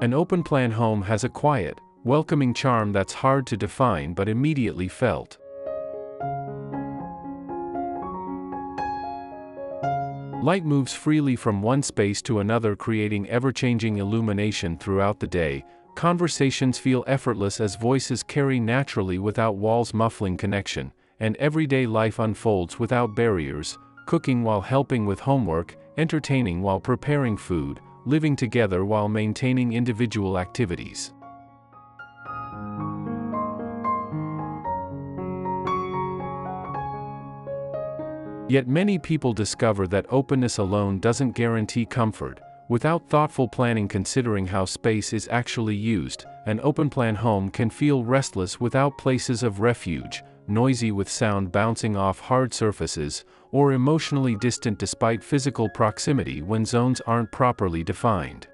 An open-plan home has a quiet, welcoming charm that's hard to define but immediately felt. Light moves freely from one space to another, creating ever-changing illumination throughout the day. Conversations feel effortless as voices carry naturally without walls muffling connection, and everyday life unfolds without barriers, cooking while helping with homework, entertaining while preparing food, living together while maintaining individual activities. Yet many people discover that openness alone doesn't guarantee comfort. Without thoughtful planning considering how space is actually used, an open-plan home can feel restless without places of refuge, noisy with sound bouncing off hard surfaces, or emotionally distant despite physical proximity when zones aren't properly defined.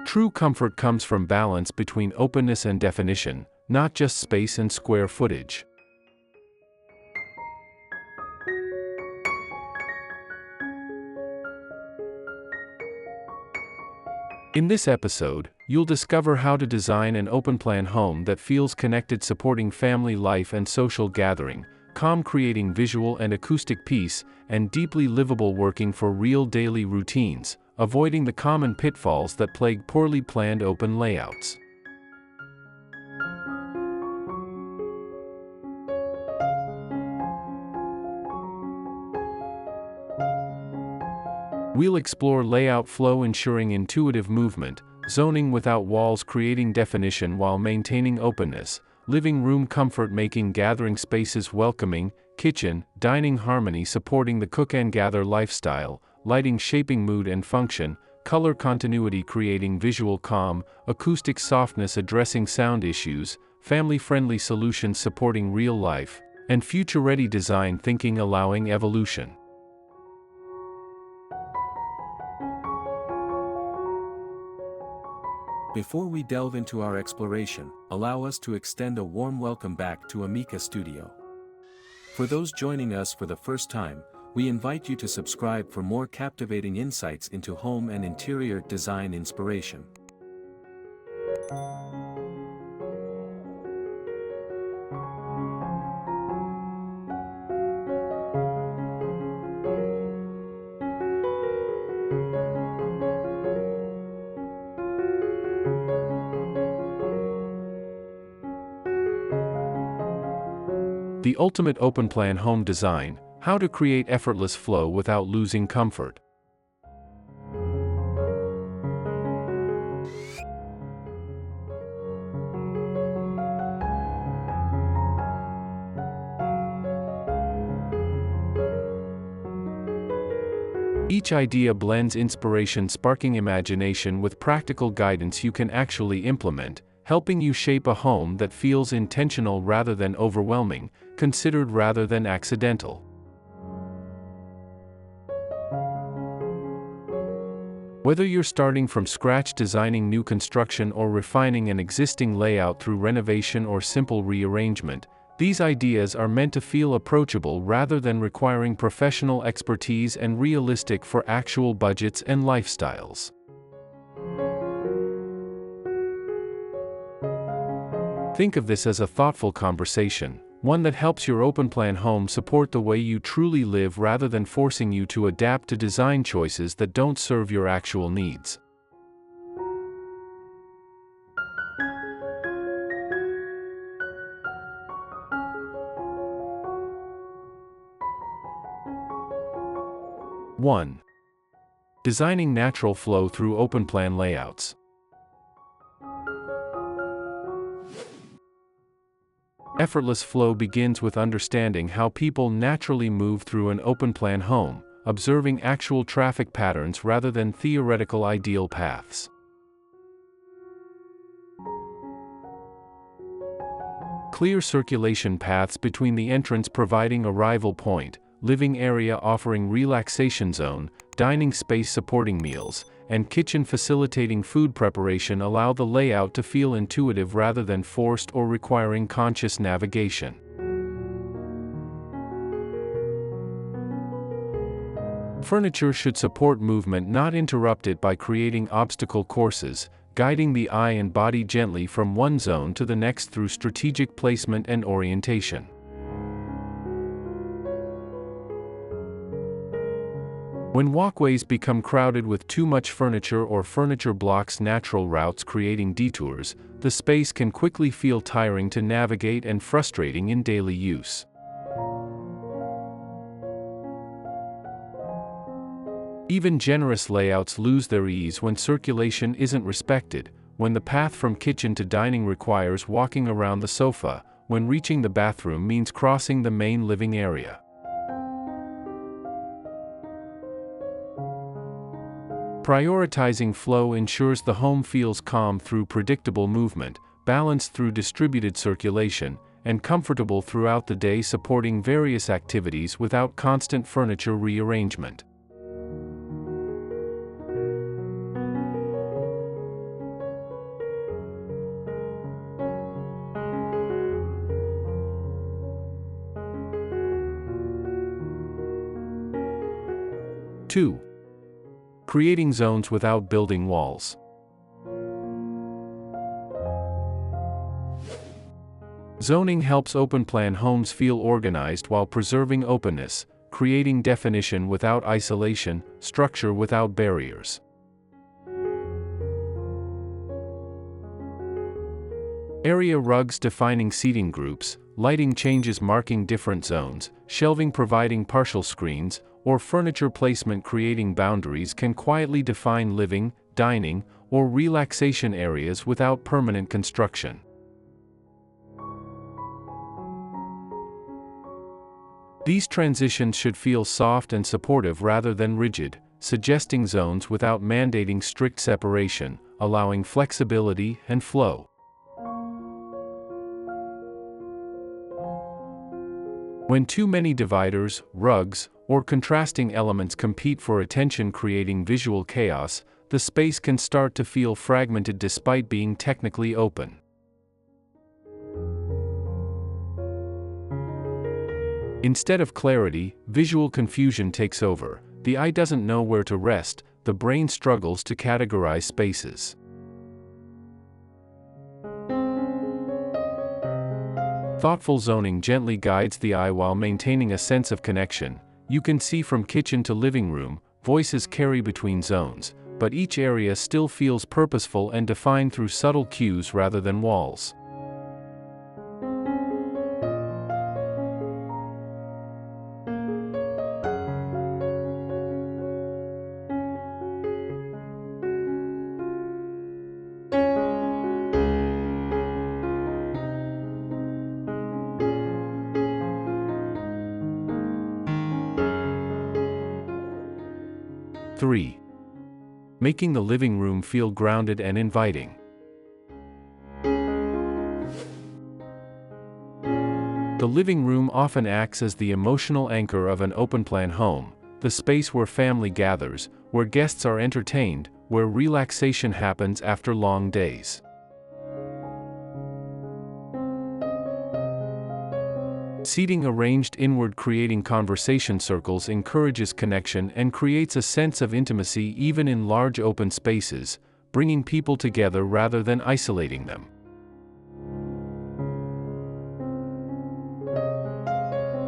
True comfort comes from balance between openness and definition, not just space and square footage. In this episode, you'll discover how to design an open-plan home that feels connected, supporting family life and social gathering, calm, creating visual and acoustic peace, and deeply livable, working for real daily routines, avoiding the common pitfalls that plague poorly planned open layouts. We'll explore layout flow, ensuring intuitive movement, zoning without walls, creating definition while maintaining openness, living room comfort, making gathering spaces welcoming, kitchen, dining harmony, supporting the cook and gather lifestyle, lighting shaping mood and function, color continuity, creating visual calm, acoustic softness, addressing sound issues, family-friendly solutions supporting real life, and future-ready design thinking allowing evolution. Before we delve into our exploration, allow us to extend a warm welcome back to Amica Studio. For those joining us for the first time, we invite you to subscribe for more captivating insights into home and interior design inspiration. The ultimate open-plan home design: how to create effortless flow without losing comfort. Each idea blends inspiration, sparking imagination with practical guidance you can actually implement, helping you shape a home that feels intentional rather than overwhelming, considered rather than accidental. Whether you're starting from scratch, designing new construction, or refining an existing layout through renovation or simple rearrangement, these ideas are meant to feel approachable rather than requiring professional expertise, and realistic for actual budgets and lifestyles. Think of this as a thoughtful conversation, one that helps your open-plan home support the way you truly live rather than forcing you to adapt to design choices that don't serve your actual needs. One. Designing natural flow through open-plan layouts. Effortless flow begins with understanding how people naturally move through an open-plan home, observing actual traffic patterns rather than theoretical ideal paths. Clear circulation paths between the entrance providing arrival point, living area offering relaxation zone, dining space supporting meals, and kitchen facilitating food preparation allow the layout to feel intuitive rather than forced or requiring conscious navigation. Furniture should support movement, not interrupt it by creating obstacle courses, guiding the eye and body gently from one zone to the next through strategic placement and orientation. When walkways become crowded with too much furniture or furniture blocks natural routes creating detours, the space can quickly feel tiring to navigate and frustrating in daily use. Even generous layouts lose their ease when circulation isn't respected, when the path from kitchen to dining requires walking around the sofa, when reaching the bathroom means crossing the main living area. Prioritizing flow ensures the home feels calm through predictable movement, balanced through distributed circulation, and comfortable throughout the day, supporting various activities without constant furniture rearrangement. Two, creating zones without building walls. Zoning helps open-plan homes feel organized while preserving openness, creating definition without isolation, structure without barriers. Area rugs defining seating groups, lighting changes marking different zones, shelving providing partial screens, or furniture placement creating boundaries can quietly define living, dining, or relaxation areas without permanent construction. These transitions should feel soft and supportive rather than rigid, suggesting zones without mandating strict separation, allowing flexibility and flow. When too many dividers, rugs, or contrasting elements compete for attention creating visual chaos, the space can start to feel fragmented despite being technically open. Instead of clarity, visual confusion takes over. The eye doesn't know where to rest, the brain struggles to categorize spaces. Thoughtful zoning gently guides the eye while maintaining a sense of connection. You can see from kitchen to living room, voices carry between zones, but each area still feels purposeful and defined through subtle cues rather than walls. Three, making the living room feel grounded and inviting. The living room often acts as the emotional anchor of an open-plan home, the space where family gathers, where guests are entertained, where relaxation happens after long days. Seating arranged inward creating conversation circles encourages connection and creates a sense of intimacy even in large open spaces, bringing people together rather than isolating them.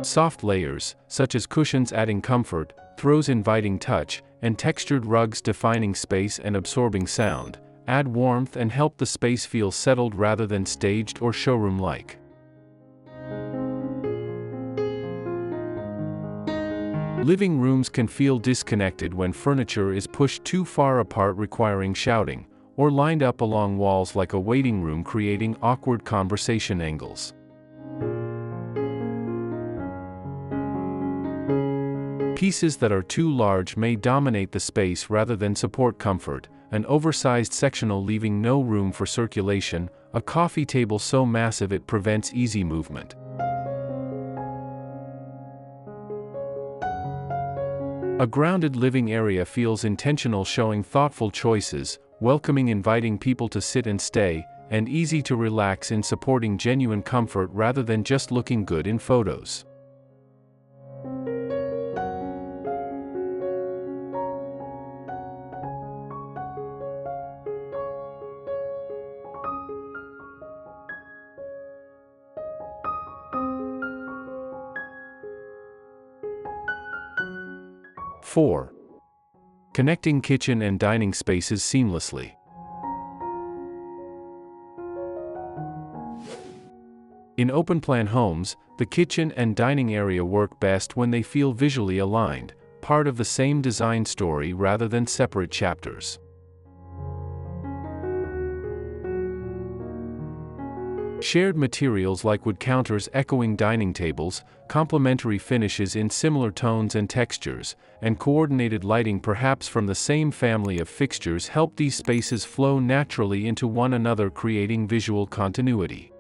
Soft layers, such as cushions adding comfort, throws inviting touch, and textured rugs defining space and absorbing sound, add warmth and help the space feel settled rather than staged or showroom-like. Living rooms can feel disconnected when furniture is pushed too far apart requiring shouting, or lined up along walls like a waiting room creating awkward conversation angles. Pieces that are too large may dominate the space rather than support comfort, an oversized sectional leaving no room for circulation, a coffee table so massive it prevents easy movement. A grounded living area feels intentional, showing thoughtful choices, welcoming, inviting people to sit and stay, and easy to relax in supporting genuine comfort rather than just looking good in photos. 4. Connecting kitchen and dining spaces seamlessly. In open-plan homes, the kitchen and dining area work best when they feel visually aligned, part of the same design story rather than separate chapters. Shared materials like wood counters echoing dining tables, complementary finishes in similar tones and textures, and coordinated lighting perhaps from the same family of fixtures help these spaces flow naturally into one another, creating visual continuity.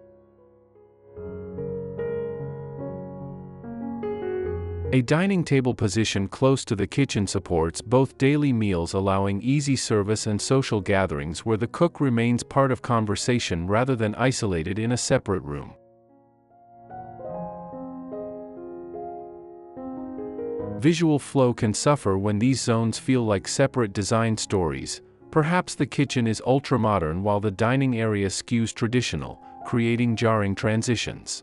A dining table position close to the kitchen supports both daily meals, allowing easy service and social gatherings where the cook remains part of conversation rather than isolated in a separate room. Visual flow can suffer when these zones feel like separate design stories. Perhaps the kitchen is ultra-modern while the dining area skews traditional, creating jarring transitions.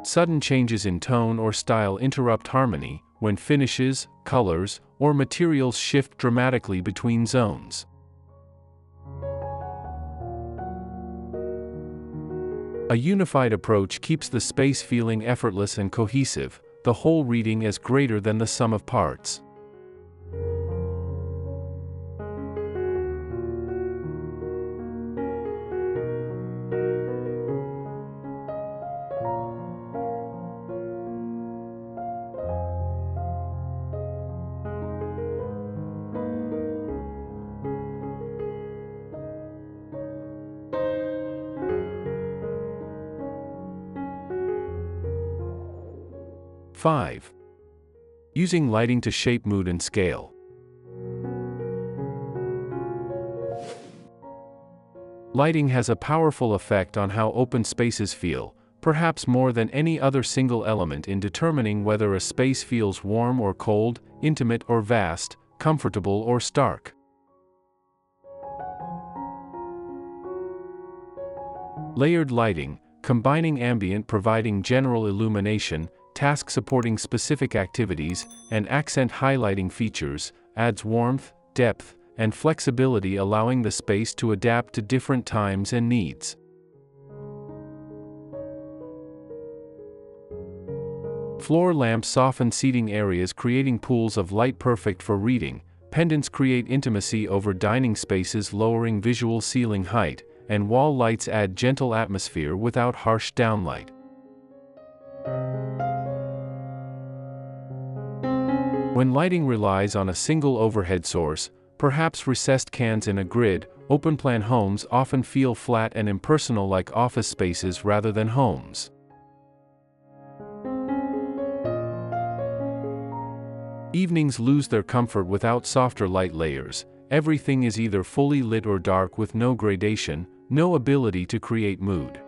Sudden changes in tone or style interrupt harmony when finishes, colors, or materials shift dramatically between zones. A unified approach keeps the space feeling effortless and cohesive, the whole reading as greater than the sum of parts. Five. Using lighting to shape mood and scale. Lighting has a powerful effect on how open spaces feel, perhaps more than any other single element in determining whether a space feels warm or cold, intimate or vast, comfortable or stark. Layered lighting, combining ambient providing general illumination, task supporting specific activities, and accent highlighting features, adds warmth, depth, and flexibility, allowing the space to adapt to different times and needs. Floor lamps soften seating areas, creating pools of light perfect for reading. Pendants create intimacy over dining spaces, lowering visual ceiling height, and wall lights add gentle atmosphere without harsh downlight. When lighting relies on a single overhead source, perhaps recessed cans in a grid, open-plan homes often feel flat and impersonal, like office spaces rather than homes. Evenings lose their comfort without softer light layers. Everything is either fully lit or dark with no gradation, no ability to create mood.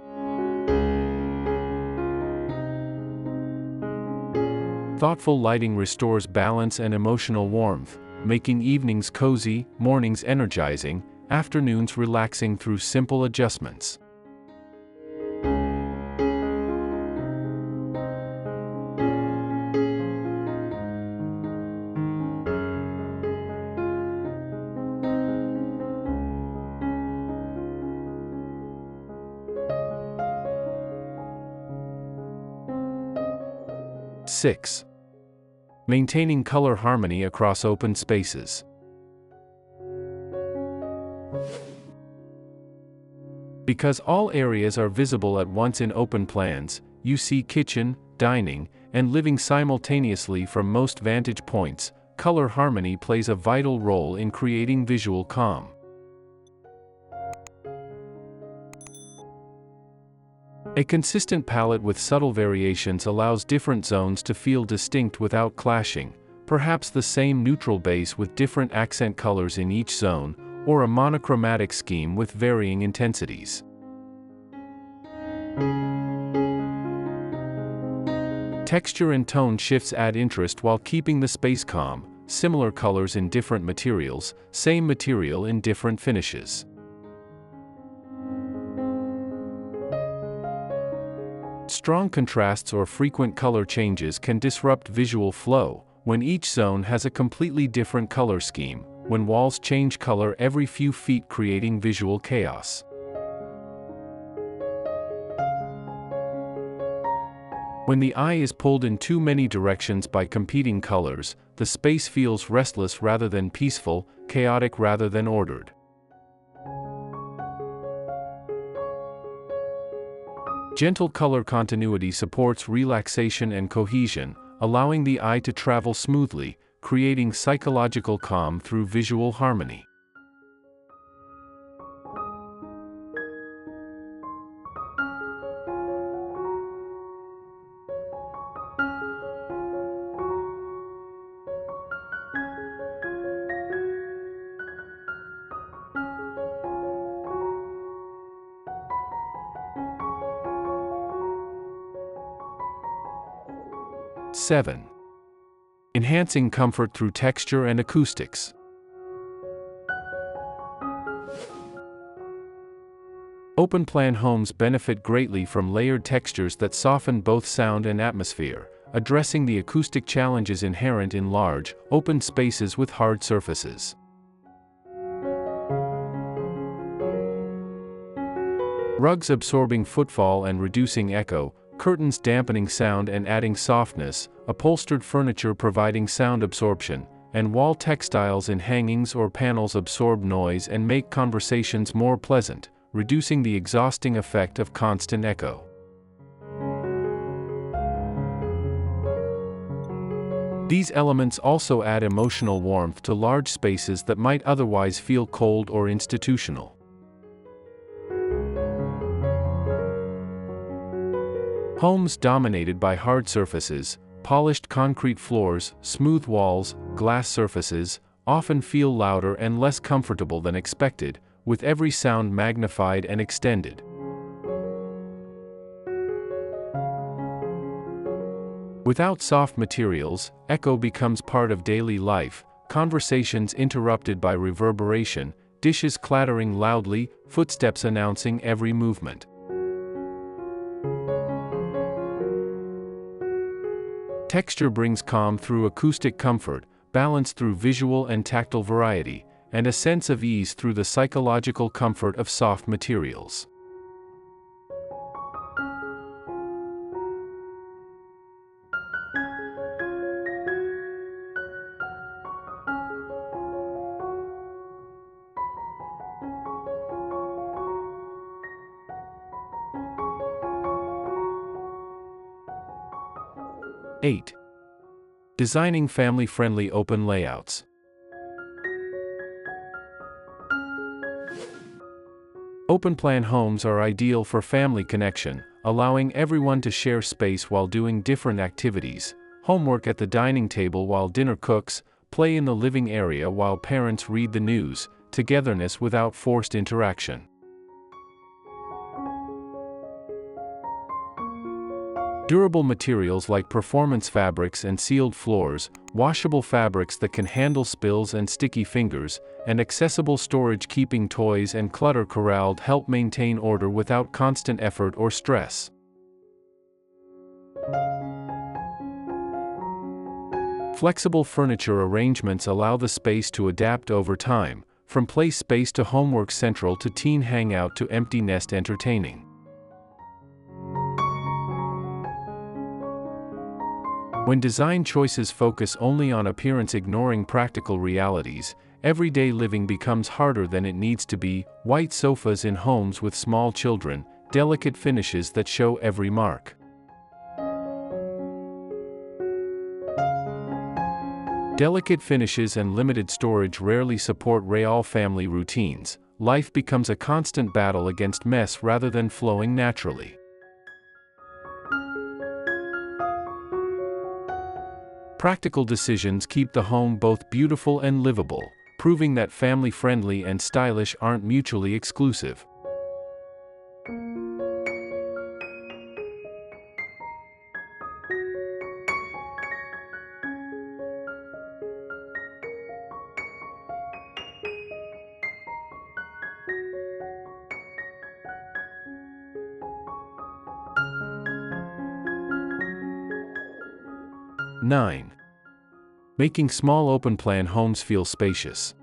Thoughtful lighting restores balance and emotional warmth, making evenings cozy, mornings energizing, afternoons relaxing through simple adjustments. Six. Maintaining color harmony across open spaces. Because all areas are visible at once in open plans, you see kitchen, dining, and living simultaneously from most vantage points. Color harmony plays a vital role in creating visual calm. A consistent palette with subtle variations allows different zones to feel distinct without clashing, perhaps the same neutral base with different accent colors in each zone, or a monochromatic scheme with varying intensities. Texture and tone shifts add interest while keeping the space calm, similar colors in different materials, same material in different Strong contrasts or frequent color changes can disrupt visual flow, when each zone has a completely different color scheme, when walls change color every few feet creating visual chaos. When the eye is pulled in too many directions by competing colors, the space feels restless rather than peaceful, chaotic rather than ordered. Gentle color continuity supports relaxation and cohesion, allowing the eye to travel smoothly, creating psychological calm through visual harmony. Seven. Enhancing comfort through texture and acoustics. Open-plan homes benefit greatly from layered textures that soften both sound and atmosphere, addressing the acoustic challenges inherent in large, open spaces with hard surfaces. Rugs absorbing footfall and reducing echo, curtains dampening sound and adding softness, upholstered furniture providing sound absorption, and wall textiles in hangings or panels absorb noise and make conversations more pleasant, reducing the exhausting effect of constant echo. These elements also add emotional warmth to large spaces that might otherwise feel cold or institutional. Homes dominated by hard surfaces, polished concrete floors, smooth walls, glass surfaces, often feel louder and less comfortable than expected, with every sound magnified and extended. Without soft materials, echo becomes part of daily life, conversations interrupted by reverberation, dishes clattering loudly, footsteps announcing every movement. Texture brings calm through acoustic comfort, balance through visual and tactile variety, and a sense of ease through the psychological comfort of soft materials. Eight. Designing family-friendly open layouts. Open-plan homes are ideal for family connection, allowing everyone to share space while doing different activities, homework at the dining table while dinner cooks, play in the living area while parents read the news, togetherness without forced interaction. Durable materials like performance fabrics and sealed floors, washable fabrics that can handle spills and sticky fingers, and accessible storage keeping toys and clutter corralled help maintain order without constant effort or stress. Flexible furniture arrangements allow the space to adapt over time, from play space to homework central to teen hangout to empty nest entertaining. When design choices focus only on appearance ignoring practical realities, everyday living becomes harder than it needs to be. White sofas in homes with small children, delicate finishes that show every mark. Delicate finishes and limited storage rarely support real family routines. Life becomes a constant battle against mess rather than flowing naturally. Practical decisions keep the home both beautiful and livable, proving that family-friendly and stylish aren't mutually exclusive. 9. Making small open-plan homes feel spacious.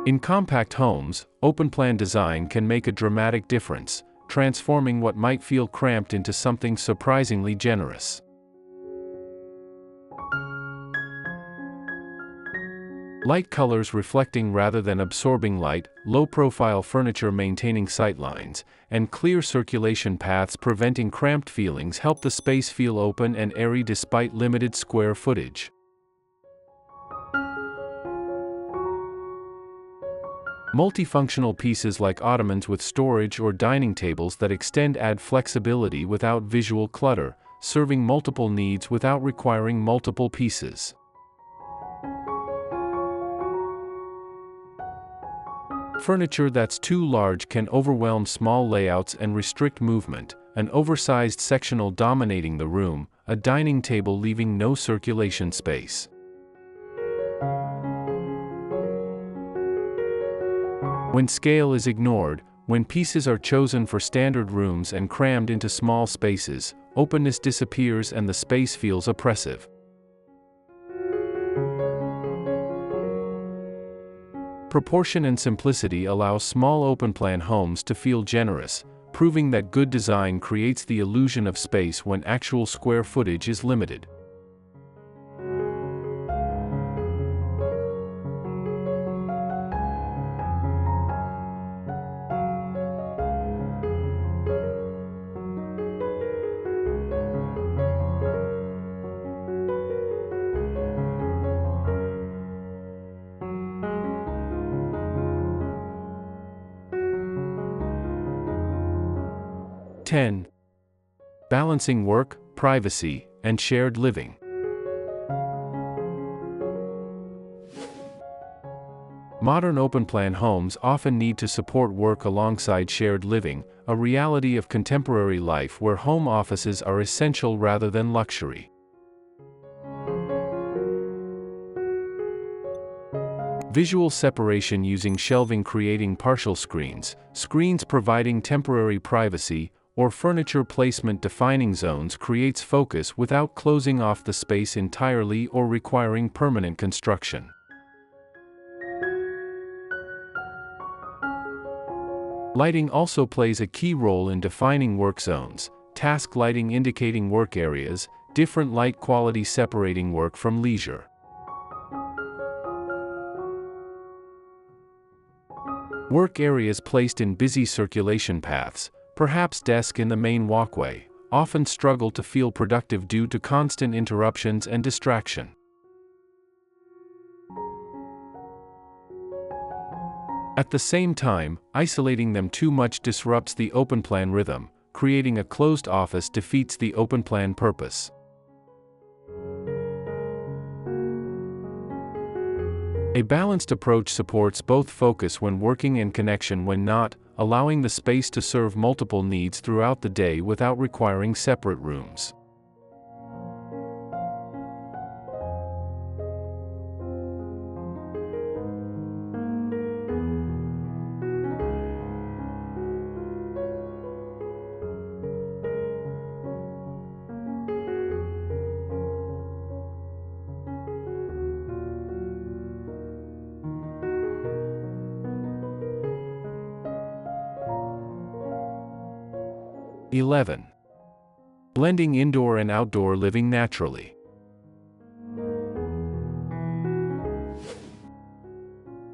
In compact homes, open-plan design can make a dramatic difference, transforming what might feel cramped into something surprisingly generous. Light colors reflecting rather than absorbing light, low-profile furniture maintaining sightlines, and clear circulation paths preventing cramped feelings help the space feel open and airy despite limited square footage. Multifunctional pieces like ottomans with storage or dining tables that extend add flexibility without visual clutter, serving multiple needs without requiring multiple pieces. Furniture that's too large can overwhelm small layouts and restrict movement, an oversized sectional dominating the room, a dining table leaving no circulation space. When scale is ignored, when pieces are chosen for standard rooms and crammed into small spaces, openness disappears and the space feels oppressive. Proportion and simplicity allow small open-plan homes to feel generous, proving that good design creates the illusion of space when actual square footage is limited. Balancing work, privacy, and shared living. Modern open-plan homes often need to support work alongside shared living, a reality of contemporary life where home offices are essential rather than luxury. Visual separation using shelving creating partial screens, screens providing temporary privacy, or furniture placement defining zones creates focus without closing off the space entirely or requiring permanent construction. Lighting also plays a key role in defining work zones, task lighting indicating work areas, different light quality separating work from leisure. Work areas placed in busy circulation paths, perhaps desk in the main walkway, often struggle to feel productive due to constant interruptions and distraction. At the same time, isolating them too much disrupts the open-plan rhythm, creating a closed office defeats the open-plan purpose. A balanced approach supports both focus when working and connection when not, allowing the space to serve multiple needs throughout the day without requiring separate rooms. Blending indoor and outdoor living naturally.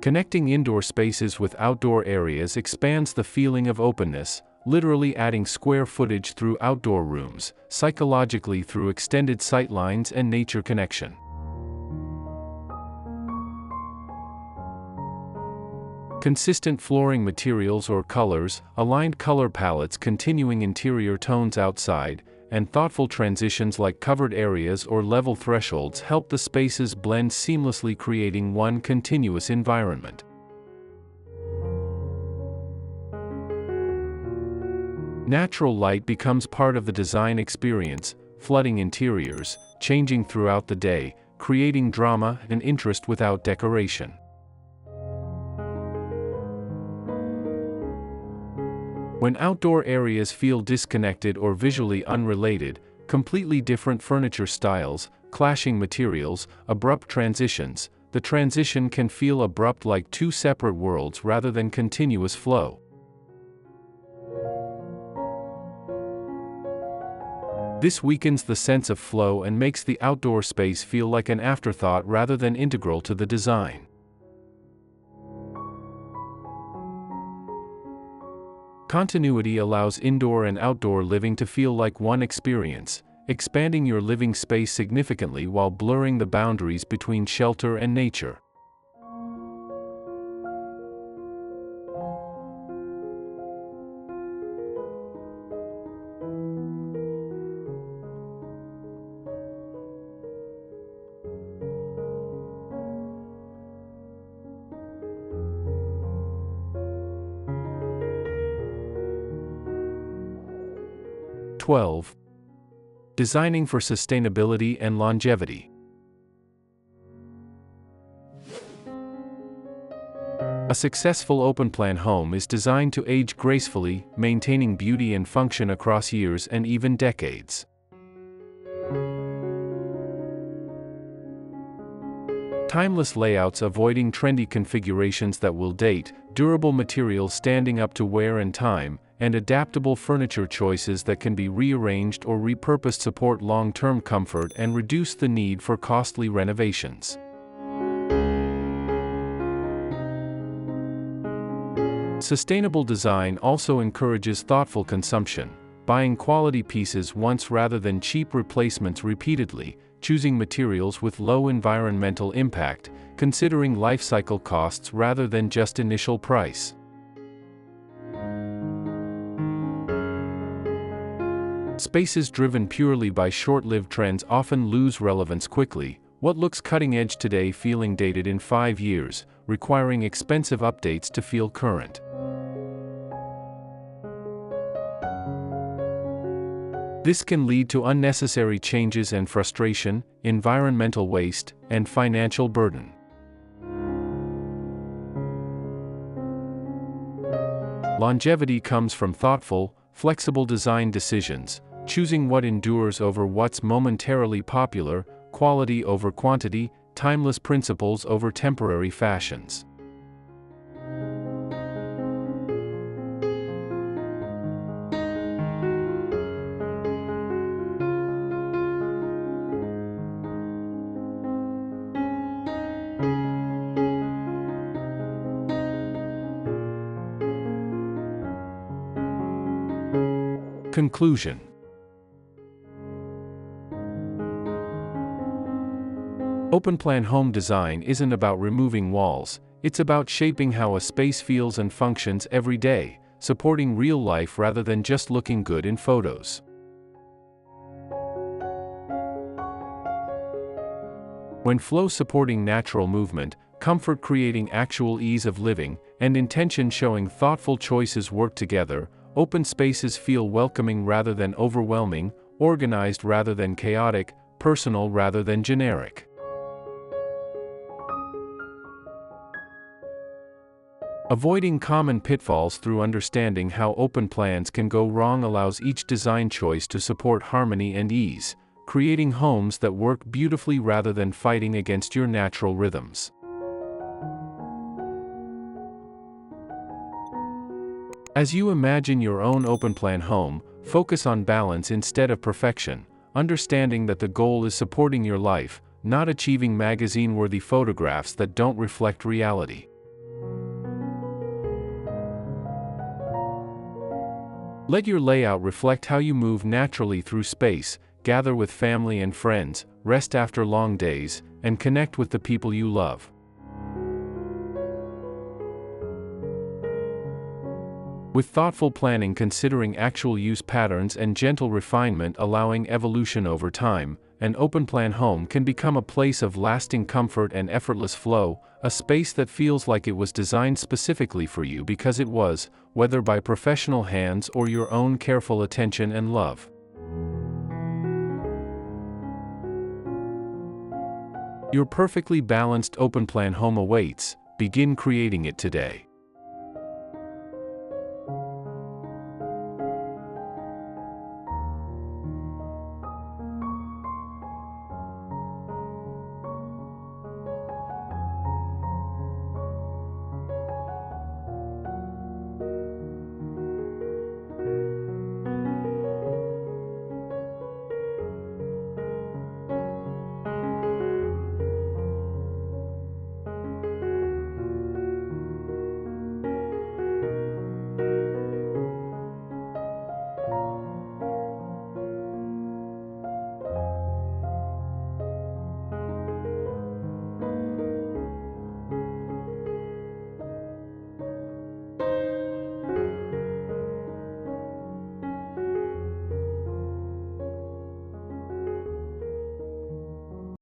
Connecting indoor spaces with outdoor areas expands the feeling of openness, literally adding square footage through outdoor rooms, psychologically through extended sightlines and nature connection. Consistent flooring materials or colors, aligned color palettes continuing interior tones outside, and thoughtful transitions like covered areas or level thresholds help the spaces blend seamlessly creating one continuous environment. Natural light becomes part of the design experience, flooding interiors, changing throughout the day, creating drama and interest without decoration. When outdoor areas feel disconnected or visually unrelated, completely different furniture styles, clashing materials, abrupt transitions, the transition can feel abrupt, like two separate worlds rather than continuous flow. This weakens the sense of flow and makes the outdoor space feel like an afterthought rather than integral to the design. Continuity allows indoor and outdoor living to feel like one experience, expanding your living space significantly while blurring the boundaries between shelter and nature. Designing for sustainability and longevity. A successful open-plan home is designed to age gracefully, maintaining beauty and function across years and even decades. Timeless layouts avoiding trendy configurations that will date, durable materials standing up to wear and time, and adaptable furniture choices that can be rearranged or repurposed support long-term comfort and reduce the need for costly renovations. Sustainable design also encourages thoughtful consumption, buying quality pieces once rather than cheap replacements repeatedly, choosing materials with low environmental impact, considering life cycle costs rather than just initial price. Spaces driven purely by short-lived trends often lose relevance quickly, what looks cutting-edge today feeling dated in 5 years, requiring expensive updates to feel current. This can lead to unnecessary changes and frustration, environmental waste, and financial burden. Longevity comes from thoughtful, flexible design decisions, choosing what endures over what's momentarily popular, quality over quantity, timeless principles over temporary fashions. Conclusion. Open-plan home design isn't about removing walls, it's about shaping how a space feels and functions every day, supporting real life rather than just looking good in photos. When flow supporting natural movement, comfort creating actual ease of living, and intention showing thoughtful choices work together, open spaces feel welcoming rather than overwhelming, organized rather than chaotic, personal rather than generic. Avoiding common pitfalls through understanding how open plans can go wrong allows each design choice to support harmony and ease, creating homes that work beautifully rather than fighting against your natural rhythms. As you imagine your own open-plan home, focus on balance instead of perfection, understanding that the goal is supporting your life, not achieving magazine-worthy photographs that don't reflect reality. Let your layout reflect how you move naturally through space, gather with family and friends, rest after long days, and connect with the people you love. With thoughtful planning considering actual use patterns and gentle refinement allowing evolution over time, an open-plan home can become a place of lasting comfort and effortless flow, a space that feels like it was designed specifically for you because it was, whether by professional hands or your own careful attention and love. Your perfectly balanced open-plan home awaits. Begin creating it today.